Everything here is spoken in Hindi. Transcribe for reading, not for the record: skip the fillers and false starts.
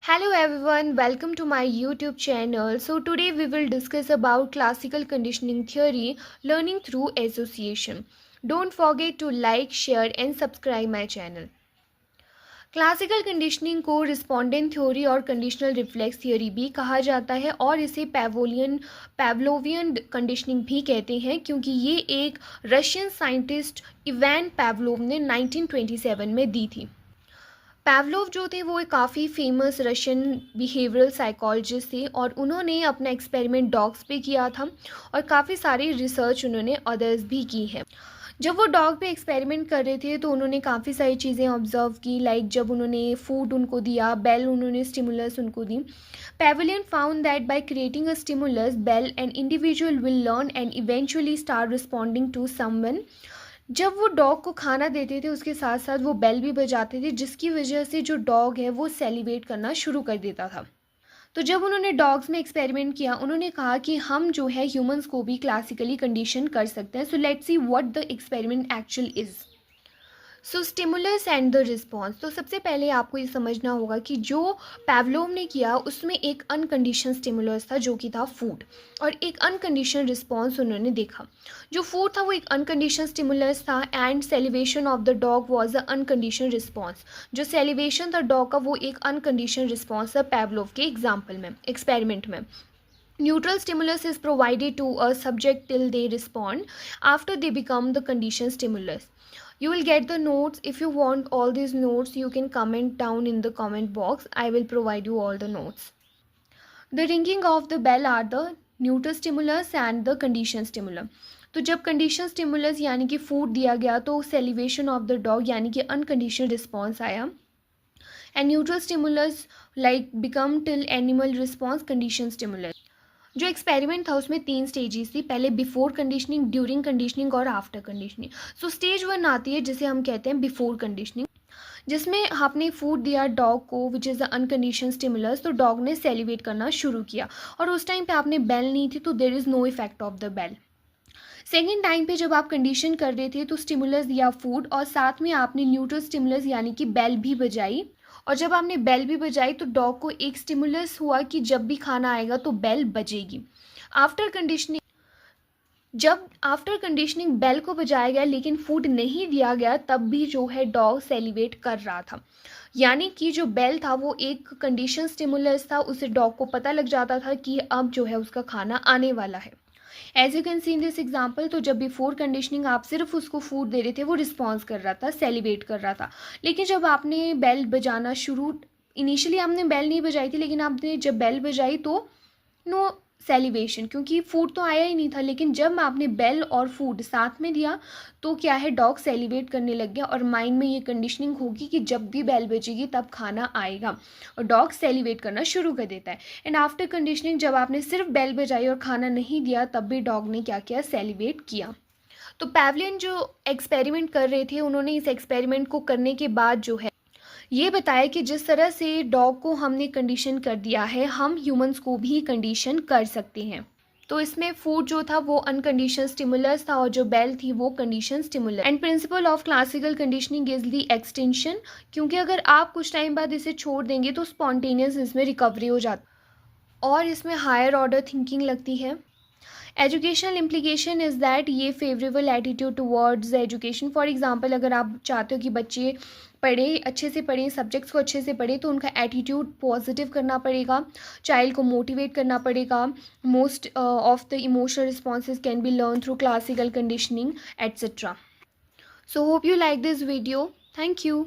Hello everyone, welcome to my YouTube channel. So today we will discuss about classical conditioning theory, learning through association. Don't forget to like, share and subscribe my channel. Classical conditioning को रिस्पोंडेंट थ्योरी और कंडीशनल रिफ्लेक्स थ्योरी भी कहा जाता है और इसे पैवलोवियन कंडीशनिंग भी कहते हैं क्योंकि ये एक रशियन साइंटिस्ट इवान पैवलोव ने 1927 में दी थी। पैवलोव जो थे वो एक काफ़ी फेमस रशियन बिहेवियरल साइकोलॉजिस्ट थे और उन्होंने अपना एक्सपेरिमेंट डॉग्स पे किया था और काफ़ी सारी रिसर्च उन्होंने अदर्स भी की है। जब वो डॉग पे एक्सपेरिमेंट कर रहे थे तो उन्होंने काफ़ी सारी चीज़ें ऑब्जर्व की, लाइक जब उन्होंने फूड उनको दिया, बेल उन्होंने स्टिमुलस उनको दी। Pavlov found that by creating a stimulus bell an individual will learn and eventually start responding to someone. जब वो डॉग को खाना देते थे उसके साथ साथ वो बेल भी बजाते थे, जिसकी वजह से जो डॉग है वो सेलिब्रेट करना शुरू कर देता था। तो जब उन्होंने डॉग्स में एक्सपेरिमेंट किया उन्होंने कहा कि हम जो है ह्यूमंस को भी क्लासिकली कंडीशन कर सकते हैं। So let's see what the experiment actual is. So stimulus and the response. तो सबसे पहले आपको ये समझना होगा कि जो पैवलोव ने किया उसमें एक अनकंडीशन स्टिमुलस था जो कि था फूड, और एक अनकंडीशन रिस्पॉन्स उन्होंने देखा। जो फूड था वो एक अनकंडीशन स्टिमुलस था and salivation of the dog was a uncondition response. जो सेलिवेशन था डॉग का वो एक अनकंडीशन रिस्पॉन्स था पैवलोव के एग्जाम्पल में, एक्सपेरिमेंट में। Neutral stimulus is provided to a subject till they respond. After they become the conditioned stimulus. You will get the notes. If you want all these notes, you can comment down in the comment box. I will provide you all the notes. The ringing of the bell are the neutral stimulus and the conditioned stimulus. तो जब कंडीशन स्टिमुलस यानी कि फूड दिया गया तो सेलिवेशन ऑफ द डॉग यानी कि अनकंडीशनल रिस्पॉन्स आया, and neutral stimulus like become till animal response condition stimulus. जो एक्सपेरिमेंट था उसमें 3 स्टेजेस थी, पहले बिफोर कंडीशनिंग, ड्यूरिंग कंडीशनिंग और आफ्टर कंडीशनिंग। सो स्टेज 1 आती है जिसे हम कहते हैं बिफोर कंडीशनिंग, जिसमें आपने फूड दिया डॉग को विच इज़ द अनकंडीशन स्टिमुलस, तो डॉग ने सेलिब्रेट करना शुरू किया और उस टाइम पे आपने बेल नहीं थी तो there is no effect of the bell. Second time पे जब आप कंडीशन कर रहे थे तो स्टिमुलस दिया फूड और साथ में आपने न्यूट्रल स्टिमुलस यानी कि बेल भी बजाई, और जब आपने बेल भी बजाई तो डॉग को एक स्टिमुलस हुआ कि जब भी खाना आएगा तो बेल बजेगी। आफ्टर कंडीशनिंग, जब आफ्टर कंडीशनिंग बेल को बजाया गया लेकिन फूड नहीं दिया गया तब भी जो है डॉग सेलिब्रेट कर रहा था, यानी कि जो बेल था वो एक कंडीशन स्टिमुलस था, उसे डॉग को पता लग जाता था कि अब जो है उसका खाना आने वाला है। As you can see in this example, तो जब बिफोर कंडीशनिंग आप सिर्फ उसको फूड दे रहे थे वो रिस्पॉन्स कर रहा था, सेलिब्रेट कर रहा था, लेकिन जब आपने बेल बजाना शुरू, इनिशियली आपने बेल नहीं बजाई थी लेकिन आपने जब बेल बजाई तो नो सेलिब्रेशन क्योंकि फूड तो आया ही नहीं था, लेकिन जब आपने बेल और फूड साथ में दिया तो क्या है डॉग सेलिब्रेट करने लग गया और माइंड में ये कंडीशनिंग होगी कि जब भी बेल बजेगी तब खाना आएगा और डॉग सेलिब्रेट करना शुरू कर देता है। एंड आफ्टर कंडीशनिंग जब आपने सिर्फ बेल बजाई और खाना नहीं दिया तब भी डॉग ने क्या किया, सेलिब्रेट किया। तो पैवलियन जो एक्सपेरिमेंट कर रहे थे उन्होंने इस एक्सपेरिमेंट को करने के बाद जो है ये बताया कि जिस तरह से डॉग को हमने कंडीशन कर दिया है हम ह्यूमंस को भी कंडीशन कर सकते हैं। तो इसमें फूड जो था वो अनकंडीशन स्टिमुलस था और जो बेल थी वो condition stimulus. And principle of classical conditioning is the extension, क्योंकि अगर आप कुछ टाइम बाद इसे छोड़ देंगे तो स्पॉन्टेनियस इसमें रिकवरी हो जाती और इसमें हायर ऑर्डर थिंकिंग लगती है। एजुकेशनल इम्प्लीकेशन इज़ दैट ये favourable attitude towards education. For example अगर आप चाहते हो कि बच्चे पढ़े, अच्छे से पढ़ें, सब्जेक्ट्स को अच्छे से पढ़ें, तो उनका एटीट्यूड पॉजिटिव करना पड़ेगा, चाइल्ड को मोटिवेट करना पड़ेगा। Most of the emotional responses can be learn through classical conditioning etcetera. So hope you like this video. Thank you.